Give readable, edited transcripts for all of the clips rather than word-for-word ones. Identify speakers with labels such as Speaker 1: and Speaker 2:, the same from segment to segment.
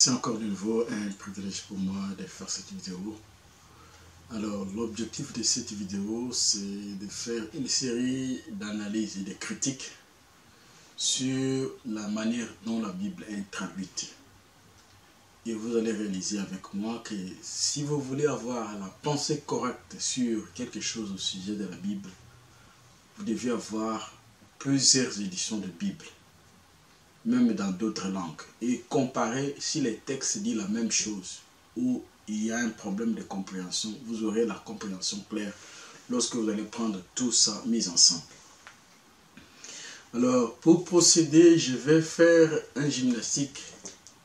Speaker 1: C'est encore de nouveau un privilège pour moi de faire cette vidéo. Alors, l'objectif de cette vidéo, c'est de faire une série d'analyses et de critiques sur la manière dont la Bible est traduite. Et vous allez réaliser avec moi que si vous voulez avoir la pensée correcte sur quelque chose au sujet de la Bible, vous devez avoir plusieurs éditions de Bible, même dans d'autres langues, et comparer si les textes disent la même chose ou il y a un problème de compréhension. Vous aurez la compréhension claire lorsque vous allez prendre tout ça mis ensemble. Alors, pour procéder, je vais faire un gymnastique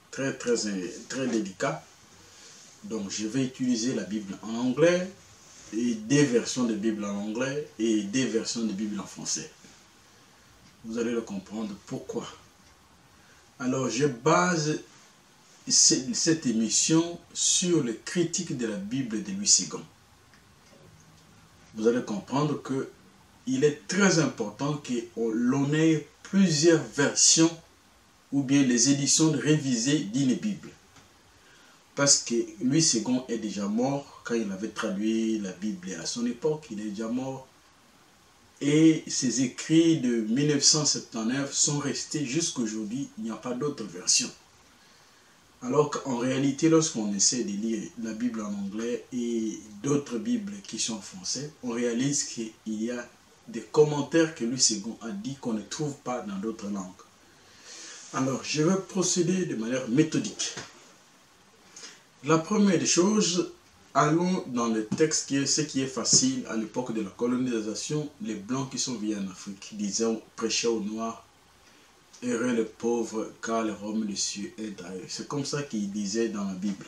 Speaker 1: très délicat. Donc, je vais utiliser la Bible en anglais et des versions de Bible en anglais et des versions de Bible en français. Vous allez le comprendre pourquoi. Alors, je base cette émission sur les critiques de la Bible de Louis II. Vous allez comprendre que il est très important que l'on ait plusieurs versions ou bien les éditions révisées d'une Bible. Parce que Louis II est déjà mort quand il avait traduit la Bible à son époque, il est déjà mort. Et ses écrits de 1979 sont restés jusqu'à aujourd'hui, il n'y a pas d'autres versions. Alors qu'en réalité, lorsqu'on essaie de lire la Bible en anglais et d'autres Bibles qui sont en français, on réalise qu'il y a des commentaires que Louis II a dit qu'on ne trouve pas dans d'autres langues. Alors, je vais procéder de manière méthodique. La première des choses, allons dans le texte ce qui est facile à l'époque de la colonisation. Les Blancs qui sont venus en Afrique disaient, prêchaient aux Noirs, heureux les pauvres, car le royaume des cieux est à eux. C'est comme ça qu'il disait dans la Bible.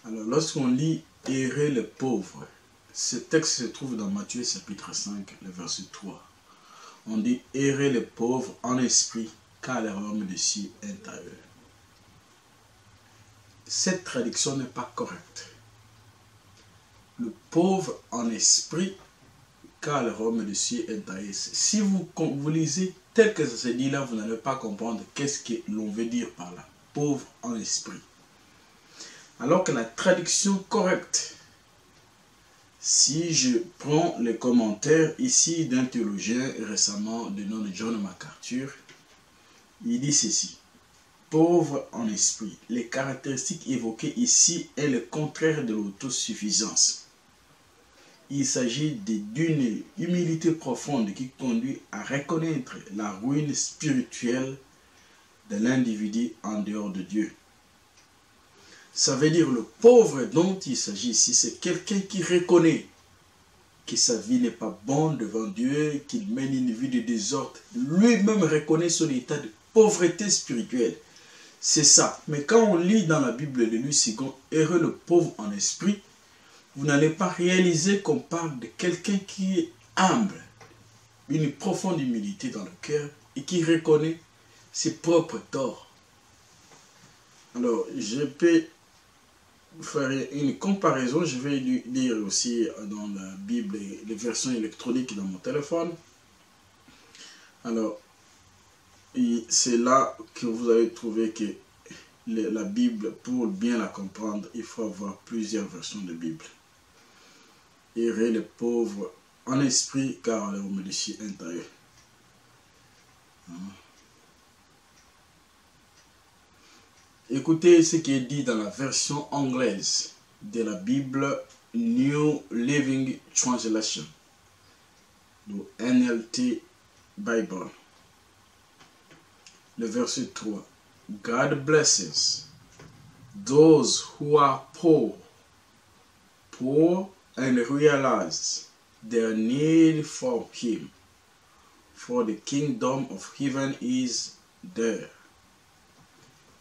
Speaker 1: Alors, lorsqu'on lit heureux les pauvres, ce texte se trouve dans Matthieu chapitre 5, le verset 3. On dit heureux les pauvres en esprit, car le royaume des cieux est à eux. Cette traduction n'est pas correcte. Le pauvre en esprit, car le royaume des cieux est à eux. Si vous lisez tel que ça se dit là, vous n'allez pas comprendre qu'est-ce que l'on veut dire par là. Pauvre en esprit. Alors que la traduction correcte, si je prends les commentaires ici d'un théologien récemment du nom de John MacArthur, il dit ceci. Pauvre en esprit. Les caractéristiques évoquées ici est le contraire de l'autosuffisance. Il s'agit d'une humilité profonde qui conduit à reconnaître la ruine spirituelle de l'individu en dehors de Dieu. Ça veut dire le pauvre dont il s'agit ici, c'est quelqu'un qui reconnaît que sa vie n'est pas bonne devant Dieu, qu'il mène une vie de désordre. Lui-même reconnaît son état de pauvreté spirituelle. C'est ça. Mais quand on lit dans la Bible de Louis II, heureux le pauvre en esprit, vous n'allez pas réaliser qu'on parle de quelqu'un qui est humble, une profonde humilité dans le cœur et qui reconnaît ses propres torts. Alors, je peux faire une comparaison. Je vais lire aussi dans la Bible les versions électroniques dans mon téléphone. Alors, c'est là que vous allez trouver que la Bible, pour bien la comprendre, il faut avoir plusieurs versions de Bible. Heureux les pauvres en esprit, car le royaume des cieux est à eux. Écoutez ce qui est dit dans la version anglaise de la Bible New Living Translation, le NLT Bible. Le verset 3. God blesses those who are poor and realize their need for Him, for the kingdom of heaven is there.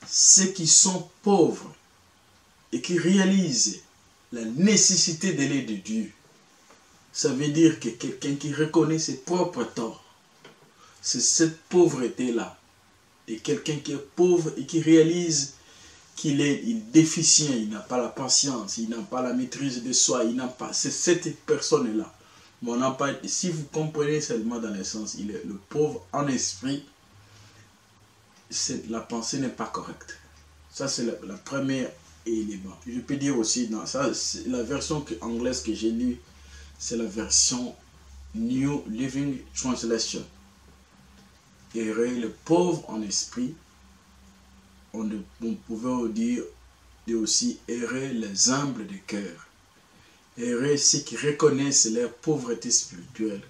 Speaker 1: Ceux qui sont pauvres et qui réalisent la nécessité de l'aide de Dieu, ça veut dire que quelqu'un qui reconnaît ses propres torts, c'est cette pauvreté-là. Et quelqu'un qui est pauvre et qui réalise qu'il est déficient, il n'a pas la patience, il n'a pas la maîtrise de soi, il n'a pas, c'est cette personne-là. Mais on n'a pas, si vous comprenez seulement dans le sens, il est le pauvre en esprit, la pensée n'est pas correcte. Ça, c'est la première élément. Je peux dire aussi, dans ça, la version anglaise que j'ai lue, c'est la version New Living Translation. Errer le pauvre en esprit, on pouvait dire aussi errer les humbles de cœur. Errer ceux qui reconnaissent leur pauvreté spirituelle,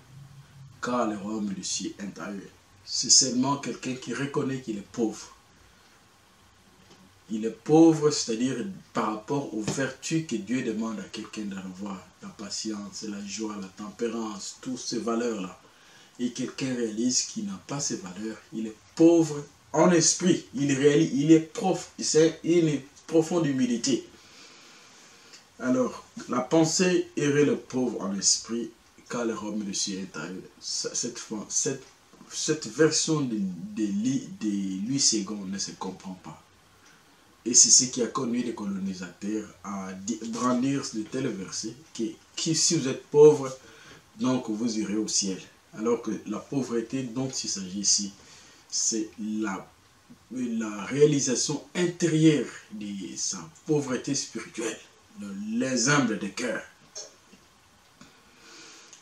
Speaker 1: car le royaume du ciel est à eux. C'est seulement quelqu'un qui reconnaît qu'il est pauvre. Il est pauvre, c'est-à-dire par rapport aux vertus que Dieu demande à quelqu'un d'avoir. La patience, la joie, la tempérance, toutes ces valeurs-là. Et quelqu'un réalise qu'il n'a pas ces valeurs. Il est pauvre en esprit. Il est une profonde humilité. Alors, la pensée errer le pauvre en esprit, car le royaume du ciel est à eux. Cette version de Louis II ne se comprend pas. Et c'est ce qui a conduit les colonisateurs à brandir de tels versets que si vous êtes pauvre, donc vous irez au ciel. Alors que la pauvreté dont il s'agit ici, c'est la réalisation intérieure de sa pauvreté spirituelle, les humbles de cœur.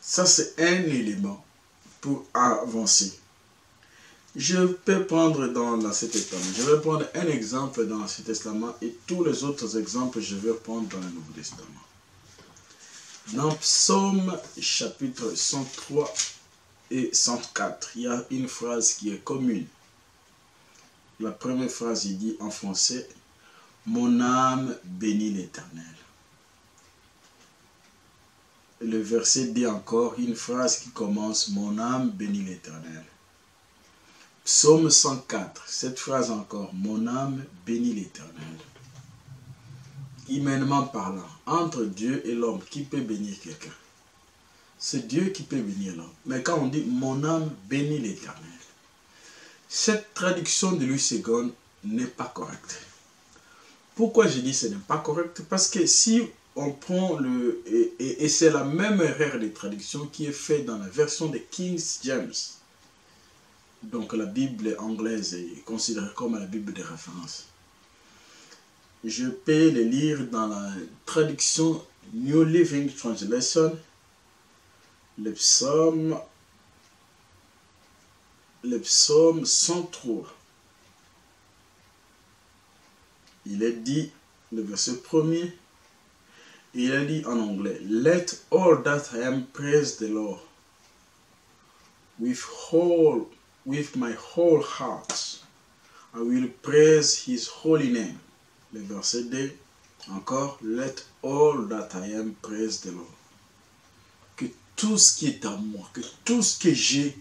Speaker 1: Ça, c'est un élément pour avancer. Je peux prendre dans l'Ancien Testament, je vais prendre un exemple dans l'Ancien Testament et tous les autres exemples, je vais prendre dans le Nouveau Testament. Dans Psaume chapitre 103 et 104, il y a une phrase qui est commune. La première phrase, il dit en français, « Mon âme bénit l'Éternel ». Le verset dit encore une phrase qui commence « Mon âme bénit l'Éternel ». Psaume 104, cette phrase encore, « Mon âme bénit l'Éternel ». Humainement parlant, entre Dieu et l'homme, qui peut bénir quelqu'un? C'est Dieu qui peut bénir l'homme. Mais quand on dit « Mon âme bénit l'Éternel », cette traduction de Louis II n'est pas correcte. Pourquoi je dis que ce n'est pas correct? Parce que si on prend et c'est la même erreur de traduction qui est faite dans la version de King James. Donc la Bible anglaise est considérée comme la Bible de référence. Je peux le lire dans la traduction New Living Translation, le psaume 103. Il est dit, le verset 1er, il est dit en anglais, « Let all that I am praise the Lord with my whole heart. I will praise his holy name. » Le verset 2, encore, « Let all that I am praise the Lord. » Que tout ce qui est à moi, que tout ce que j'ai,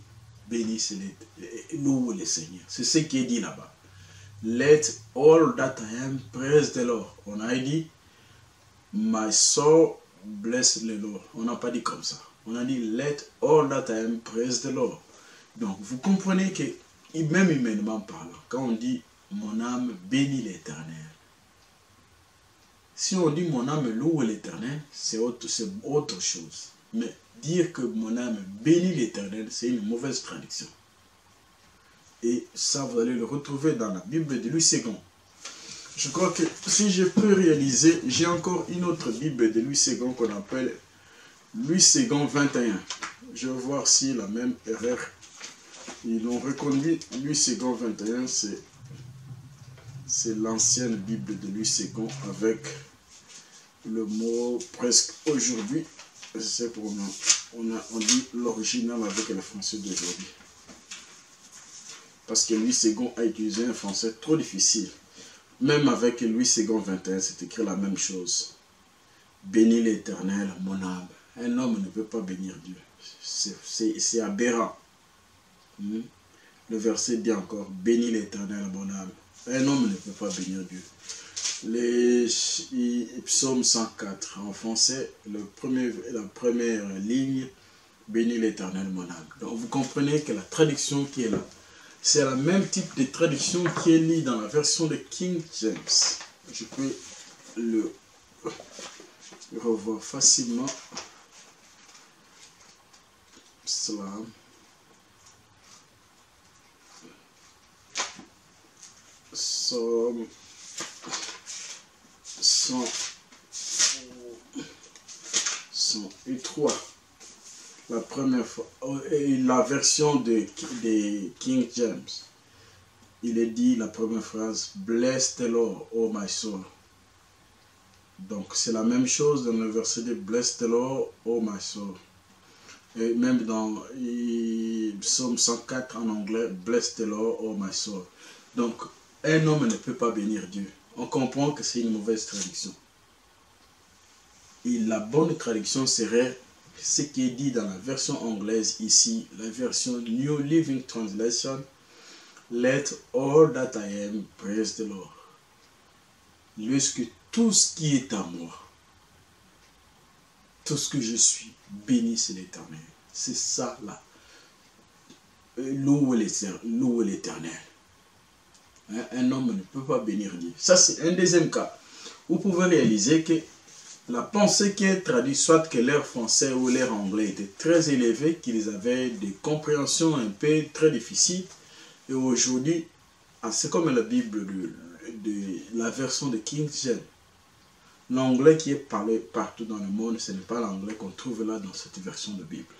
Speaker 1: bénisse loue le Seigneur. C'est ce qui est dit là-bas. Let all that I am praise the Lord. On a dit, my soul bless the Lord. On n'a pas dit comme ça. On a dit, let all that I am praise the Lord. Donc, vous comprenez que, même humainement parlant, quand on dit, mon âme bénit l'Éternel. Si on dit, mon âme loue l'Éternel, c'est autre chose. Mais dire que mon âme bénit l'Éternel, c'est une mauvaise traduction. Et ça, vous allez le retrouver dans la Bible de Louis II. Je crois que si je peux réaliser, j'ai encore une autre Bible de Louis II qu'on appelle Louis II 21. Je vais voir si la même erreur. Ils ont reconduit Louis II 21, c'est l'ancienne Bible de Louis II avec le mot presque aujourd'hui. C'est pour nous. On dit l'original avec le français d'aujourd'hui. Parce que Louis II a utilisé un français trop difficile. Même avec Louis II 21, c'est écrit la même chose. Bénis l'Éternel, mon âme. Un homme ne peut pas bénir Dieu. C'est aberrant. Le verset dit encore, bénis l'Éternel, mon âme. Un homme ne peut pas bénir Dieu. Les psaumes 104 en français, la première ligne, bénis l'Éternel, mon âme. Donc vous comprenez que la traduction qui est là, c'est le même type de traduction qui est lue dans la version de King James. Je peux le revoir facilement. Psaume. Psaume 103. La première fois, et la version de King James, il est dit la première phrase, Bless the Lord, oh my soul. Donc c'est la même chose dans le verset de Bless the Lord, oh my soul. Et même dans Psaume 104 en anglais, Bless the Lord, oh my soul. Donc un homme ne peut pas bénir Dieu. On comprend que c'est une mauvaise traduction. Et la bonne traduction serait ce qui est dit dans la version anglaise ici, la version New Living Translation, Let all that I am praise the Lord. Lorsque tout ce qui est à moi, tout ce que je suis, bénisse l'Éternel. C'est ça là. Louez l'Éternel. Un homme ne peut pas bénir Dieu. Ça c'est un deuxième cas. Vous pouvez réaliser que la pensée qui est traduite, soit que leur français ou leur anglais était très élevé, qu'ils avaient des compréhensions un peu très difficiles. Et aujourd'hui, c'est comme la Bible de la version de King James. L'anglais qui est parlé partout dans le monde, ce n'est pas l'anglais qu'on trouve là dans cette version de Bible.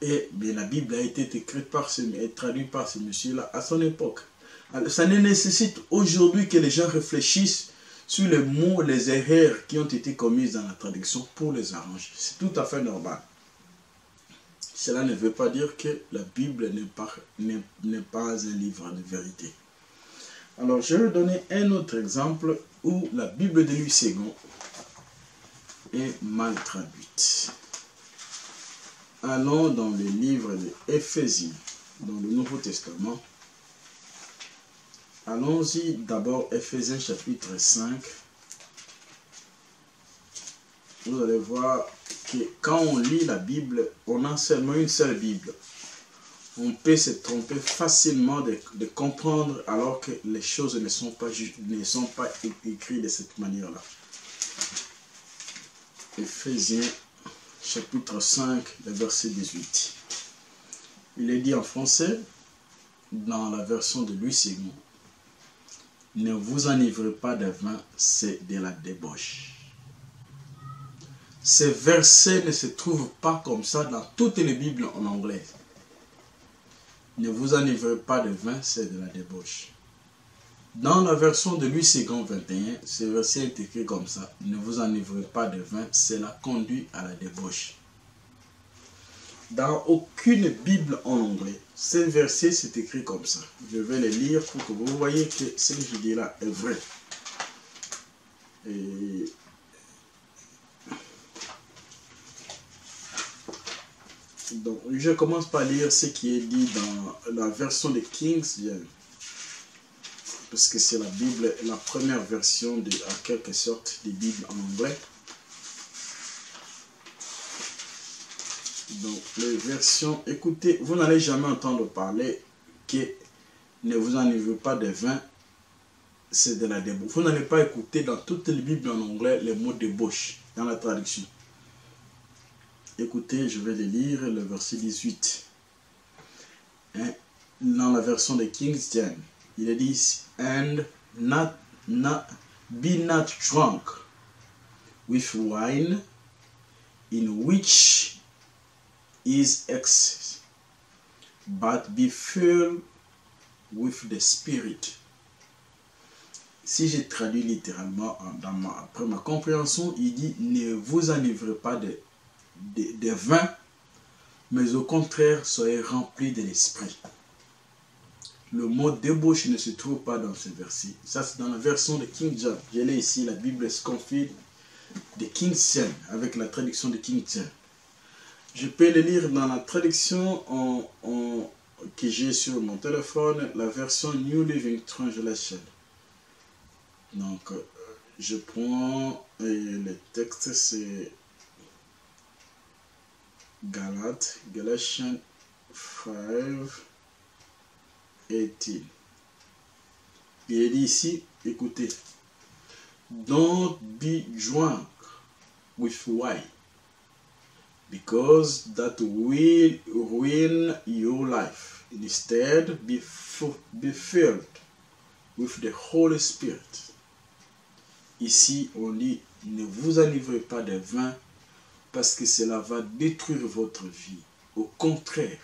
Speaker 1: Et bien, la Bible a été écrite et traduite par ce monsieur-là à son époque. Alors, ça nécessite aujourd'hui que les gens réfléchissent sur les mots, les erreurs qui ont été commises dans la traduction pour les arranger. C'est tout à fait normal. Cela ne veut pas dire que la Bible n'est pas un livre de vérité. Alors, je vais donner un autre exemple où la Bible de Louis II est mal traduite. Allons dans le livre d'Éphésiens, dans le Nouveau Testament. Allons-y d'abord, Éphésiens chapitre 5. Vous allez voir que quand on lit la Bible, on a seulement une seule Bible. On peut se tromper facilement de comprendre alors que les choses ne sont pas écrites de cette manière-là. Éphésiens chapitre 5, le verset 18. Il est dit en français, dans la version de Louis II, ne vous enivrez pas de vin, c'est de la débauche. Ces versets ne se trouvent pas comme ça dans toutes les Bibles en anglais. Ne vous enivrez pas de vin, c'est de la débauche. Dans la version de Louis II 21, ce verset est écrit comme ça. Ne vous enivrez pas de vin, cela conduit à la débauche. Dans aucune Bible en anglais, ce verset c'est écrit comme ça. Je vais le lire pour que vous voyez que ce que je dis là est vrai. Et donc, je commence par lire ce qui est dit dans la version de King James. Parce que c'est la Bible, la première version de, en quelque sorte, des Bibles en anglais. Donc, les versions, écoutez, vous n'allez jamais entendre parler que ne vous enivrez pas de vin, c'est de la débauche. Vous n'allez pas écouter dans toutes les Bibles en anglais les mots débauche dans la traduction. Écoutez, je vais les lire, le verset 18. Dans la version de King James, il est dit, and be not drunk with wine, in which is excess, but be filled with the Spirit. Si je traduis littéralement après ma compréhension, il dit, ne vous enivrez pas de vin, mais au contraire, soyez remplis de l'esprit. Le mot débauche ne se trouve pas dans ce verset. Ça, c'est dans la version de King James. J'ai là ici la Bible Scofield de King James, avec la traduction de King James. Je peux le lire dans la traduction que j'ai sur mon téléphone, la version New Living Translation. Donc, je prends le texte, c'est Galatians 5, 18. Il est dit ici, écoutez, don't be drunk with wine, because that will ruin your life. Instead, be filled with the Holy Spirit. Ici, on dit, ne vous enivrez pas de vin parce que cela va détruire votre vie. Au contraire,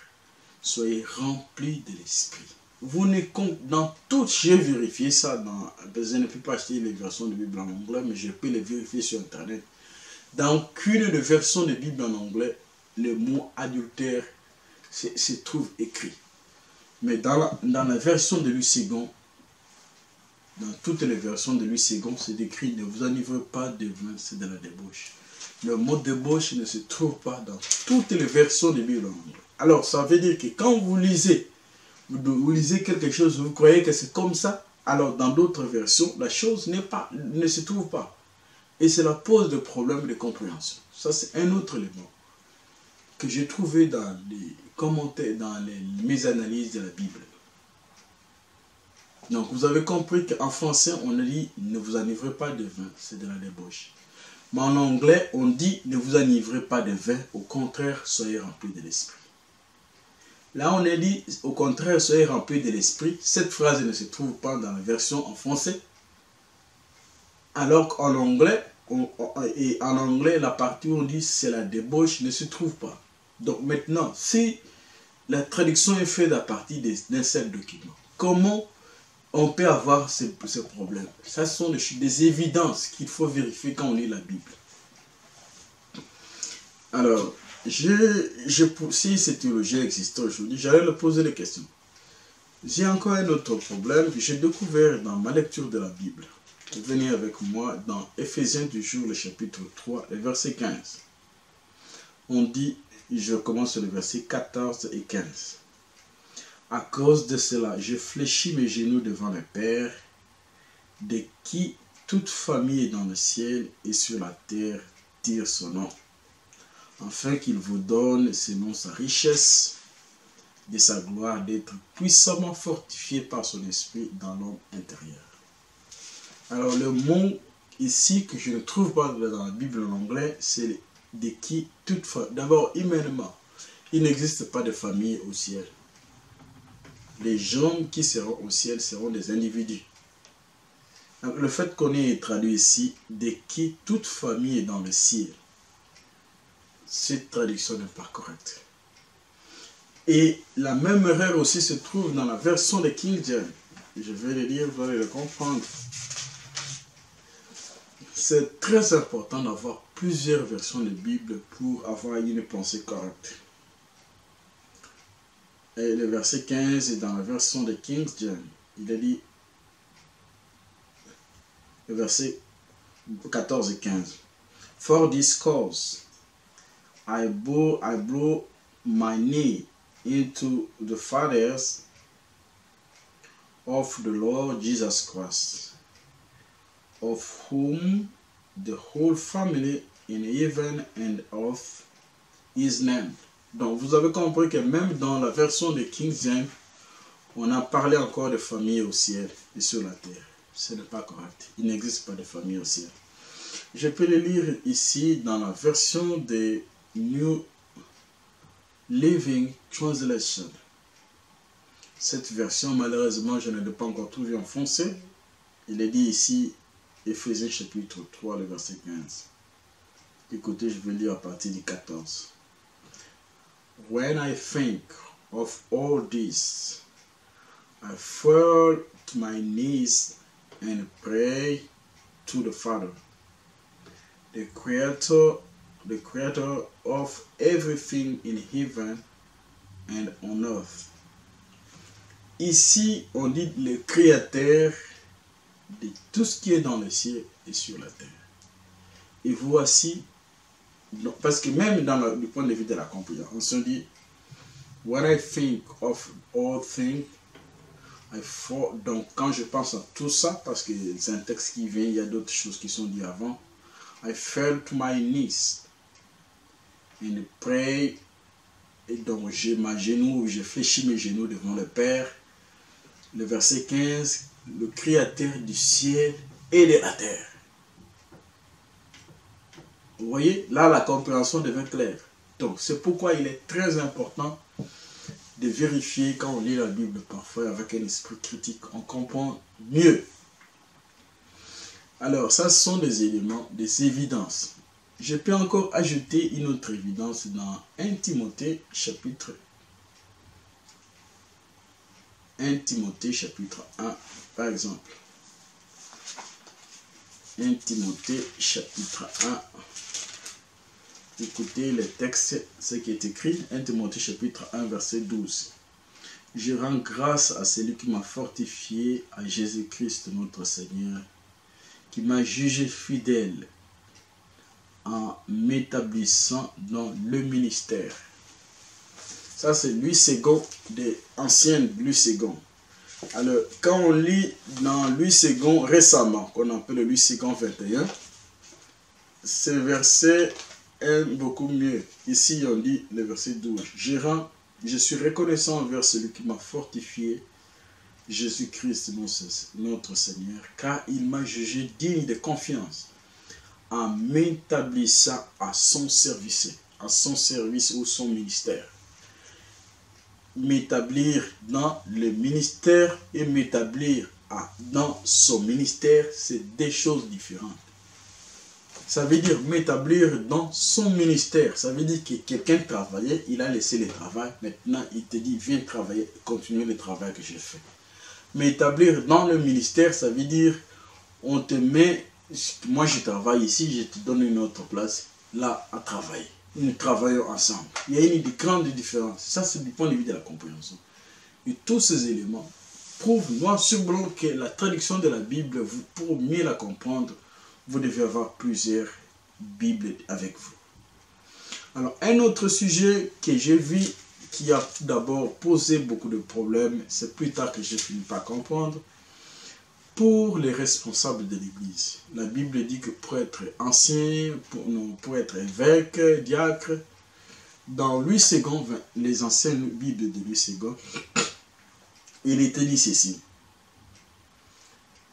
Speaker 1: soyez remplis de l'Esprit. Vous ne dans toutes, j'ai vérifié ça, je ne peux pas acheter les versions de Bible en anglais, mais je peux les vérifier sur Internet. Dans aucune des versions de Bible en anglais, le mot adultère se trouve écrit. Mais dans la version de Louis II, dans toutes les versions de Louis II, c'est écrit, ne vous enivrez pas de vin, c'est de la débauche. Le mot débauche ne se trouve pas dans toutes les versions de Bible en anglais. Alors, ça veut dire que quand vous lisez quelque chose, vous croyez que c'est comme ça, alors dans d'autres versions, la chose ne se trouve pas. Et cela pose des problèmes de compréhension. Ça, c'est un autre élément que j'ai trouvé dans les commentaires, dans mes analyses de la Bible. Donc, vous avez compris qu'en français, on a dit « ne vous enivrez pas de vin », c'est de la débauche. Mais en anglais, on dit « ne vous enivrez pas de vin », au contraire, soyez remplis de l'esprit. Là, on a dit « au contraire, soyez remplis de l'esprit ». Cette phrase ne se trouve pas dans la version en français. Alors qu'en anglais, la partie où on dit « c'est la débauche » ne se trouve pas. Donc maintenant, si la traduction est faite à partir d'un seul document, comment on peut avoir ce problème? Ça sont des évidences qu'il faut vérifier quand on lit la Bible. Alors, si cette théologie existait aujourd'hui, j'allais leur poser des questions. J'ai encore un autre problème que j'ai découvert dans ma lecture de la Bible. Venez avec moi dans Éphésiens du jour, le chapitre 3, le verset 15. On dit, je commence sur le verset 14 et 15. À cause de cela, je fléchis mes genoux devant le Père, de qui toute famille dans le ciel et sur la terre tire son nom, afin qu'il vous donne, selon sa richesse, de sa gloire, d'être puissamment fortifié par son esprit dans l'homme intérieur. Alors le mot ici que je ne trouve pas dans la Bible en anglais, c'est de qui toute famille. D'abord, humainement, il n'existe pas de famille au ciel. Les gens qui seront au ciel seront des individus. Donc, le fait qu'on ait traduit ici, de qui toute famille est dans le ciel, cette traduction n'est pas correcte. Et la même erreur aussi se trouve dans la version de King James. Je vais le lire, vous allez le comprendre. C'est très important d'avoir plusieurs versions de Bible pour avoir une pensée correcte. Et le verset 15 est dans la version de King James. Il a dit, le verset 14 et 15. For this cause, I blow my knee into the fathers of the Lord Jesus Christ, of whom the whole family in heaven and earth is named. Donc vous avez compris que même dans la version de King James, on a parlé encore de famille au ciel et sur la terre. Ce n'est pas correct. Il n'existe pas de famille au ciel. Je peux le lire ici dans la version de New Living Translation. Cette version, malheureusement, je ne l'ai pas encore trouvée en français. Il est dit ici, Éphésiens chapitre 3, le verset 15. Écoutez, je vais lire à partir du 14. When I think of all this, I fall to my knees and pray to the Father, the creator of everything in heaven and on earth. Ici, on dit le créateur de tout ce qui est dans le ciel et sur la terre. Et voici, parce que même du point de vue de la compréhension, on se dit, when I think of all things, donc quand je pense à tout ça, parce que c'est un texte qui vient, il y a d'autres choses qui sont dites avant, I fell to my knees and pray, et donc je fléchis mes genoux devant le Père. Le verset 15, le créateur du ciel et de la terre. Vous voyez, là la compréhension devient claire. Donc c'est pourquoi il est très important de vérifier quand on lit la Bible parfois avec un esprit critique. On comprend mieux. Alors, ça, ce sont des éléments, des évidences. Je peux encore ajouter une autre évidence dans 1 Timothée chapitre 1 Timothée chapitre 1, par exemple. 1 Timothée chapitre 1. Écoutez le texte, ce qui est écrit. 1 Timothée chapitre 1, verset 12. Je rends grâce à celui qui m'a fortifié, à Jésus-Christ notre Seigneur, qui m'a jugé fidèle en m'établissant dans le ministère. Ça, c'est Louis II, des anciennes Louis II. Alors, quand on lit dans Louis II récemment, qu'on appelle le Louis II 21, ce verset est beaucoup mieux. Ici, on dit le verset 12. Je suis reconnaissant envers celui qui m'a fortifié, Jésus-Christ notre Seigneur, car il m'a jugé digne de confiance en m'établissant à son service ou son ministère. M'établir dans le ministère et m'établir dans son ministère, c'est deux choses différentes. Ça veut dire m'établir dans son ministère. Ça veut dire que quelqu'un travaillait, il a laissé le travail. Maintenant, il te dit, viens travailler, continuer le travail que j'ai fait. M'établir dans le ministère, ça veut dire, on te met, moi je travaille ici, je te donne une autre place, là, à travailler. Nous travaillons ensemble. Il y a une grande différence. Ça, c'est du point de vue de la compréhension. Et tous ces éléments prouvent noir sur blanc que la traduction de la Bible, pour mieux la comprendre, vous devez avoir plusieurs Bibles avec vous. Alors, un autre sujet que j'ai vu qui a d'abord posé beaucoup de problèmes, c'est plus tard que j'ai fini par comprendre, pour les responsables de l'Église. La Bible dit que pour être ancien, pour être évêque, diacre, dans Louis II, les anciennes Bibles de Louis II, il était dit ceci.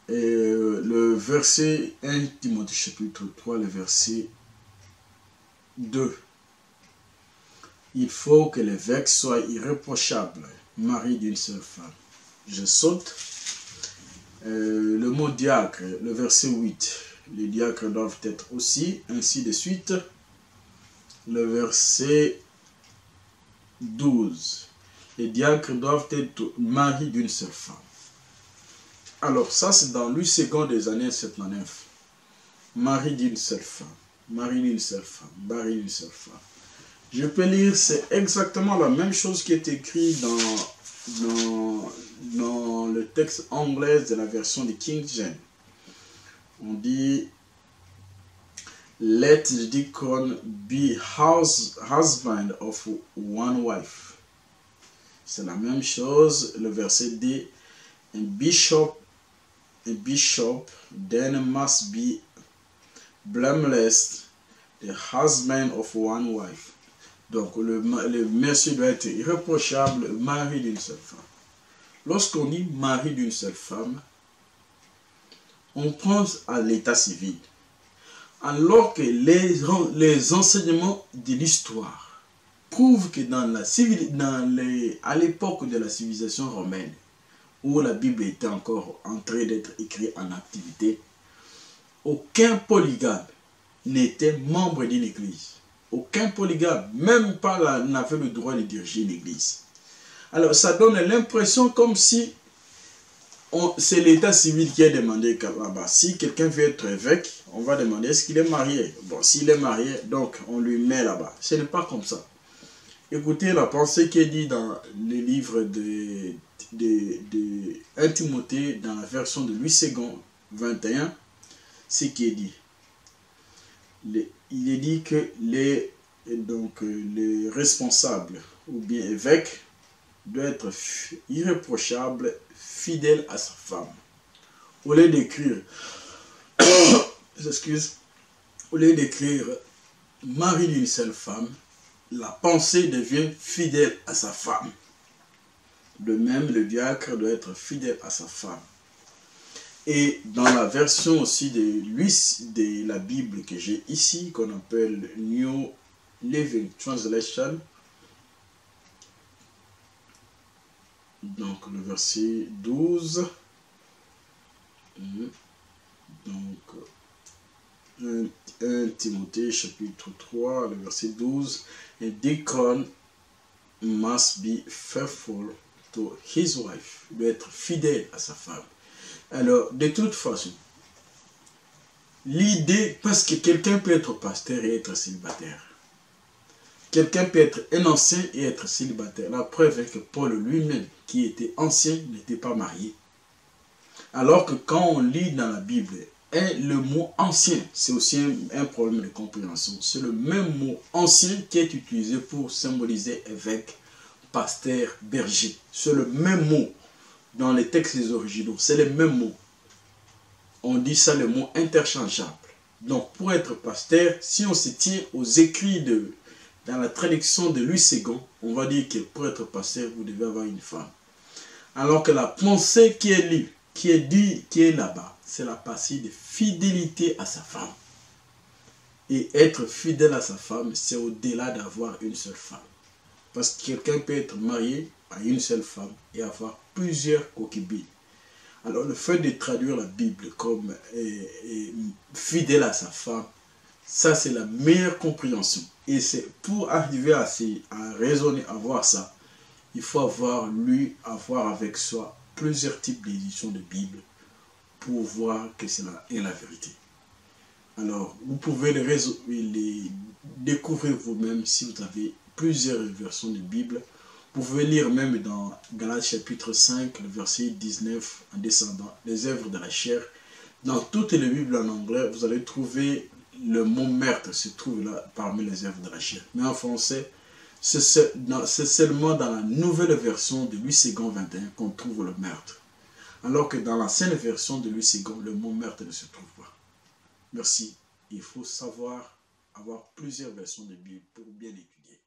Speaker 1: Le verset 1 Timothée chapitre 3, le verset 2. Il faut que l'évêque soit irréprochable, mari d'une seule femme. Je saute. Le mot diacre, le verset 8. Les diacres doivent être aussi, ainsi de suite. Le verset 12. Les diacres doivent être mari d'une seule femme. Alors, ça c'est dans Louis II des années 79. Mari d'une seule femme. Mari d'une seule femme. Mari d'une seule femme. Je peux lire, c'est exactement la même chose qui est écrit dans le texte anglais de la version de King James. On dit let the deacon be husband of one wife. C'est la même chose. Le verset dit a bishop then must be blameless, the husband of one wife. Donc le monsieur doit être irréprochable, mari d'une seule femme. Lorsqu'on dit mari d'une seule femme, on pense à l'état civil. Alors que les enseignements de l'histoire prouvent que à l'époque de la civilisation romaine, où la Bible était encore en train d'être écrite en activité, aucun polygame n'était membre d'une église. Aucun polygame, même pas n'avait le droit de diriger une église. Alors ça donne l'impression comme si c'est l'état civil qui a demandé là-bas. Si quelqu'un veut être évêque, on va demander est-ce qu'il est marié. Bon, s'il est marié, donc on lui met là-bas. Ce n'est pas comme ça. Écoutez la pensée qui est dit dans le livre de 1 Timothée, dans la version de Louis II 21, ce qui est dit. Il est dit que les responsables ou bien évêques doivent être irréprochables, fidèles à sa femme. Au lieu d'écrire, au lieu d'écrire mari d'une seule femme, la pensée devient fidèle à sa femme. De même, le diacre doit être fidèle à sa femme. Et dans la version aussi de la Bible que j'ai ici, qu'on appelle New Living Translation, Donc le verset 12. Donc 1 Timothée chapitre 3, le verset 12. A deacon must be faithful to his wife. Il doit être fidèle à sa femme. Alors, de toute façon, l'idée, parce que quelqu'un peut être pasteur et être célibataire. Quelqu'un peut être un ancien et être célibataire. La preuve est que Paul lui-même, qui était ancien, n'était pas marié. Alors que quand on lit dans la Bible, le mot ancien, c'est aussi un problème de compréhension. C'est le même mot ancien qui est utilisé pour symboliser évêque, pasteur, berger. C'est le même mot dans les textes originaux. C'est le même mot. On dit ça le mot interchangeable. Donc pour être pasteur, si on se tient aux écrits dans la traduction de Louis II, on va dire que pour être pasteur, vous devez avoir une femme. Alors que la pensée qui est lue, qui est là-bas, c'est la partie de fidélité à sa femme. Et être fidèle à sa femme, c'est au-delà d'avoir une seule femme. Parce que quelqu'un peut être marié à une seule femme et avoir plusieurs concubines. Alors le fait de traduire la Bible comme fidèle à sa femme, ça c'est la meilleure compréhension. Et c'est pour arriver à raisonner, à voir ça, il faut avoir avec soi plusieurs types d'éditions de Bible pour voir que c'est la vérité. Alors, vous pouvez les découvrir vous-même si vous avez plusieurs versions de Bible. Vous pouvez lire même dans Galates chapitre 5, le verset 19 en descendant, les œuvres de la chair. Dans toutes les Bibles en anglais, vous allez trouver le mot meurtre se trouve là parmi les œuvres de la chair. Mais en français, c'est seulement dans la nouvelle version de Louis II 21 qu'on trouve le meurtre. Alors que dans l'ancienne version de Louis II, le mot meurtre ne se trouve pas. Merci. Il faut savoir avoir plusieurs versions de Bible pour bien étudier.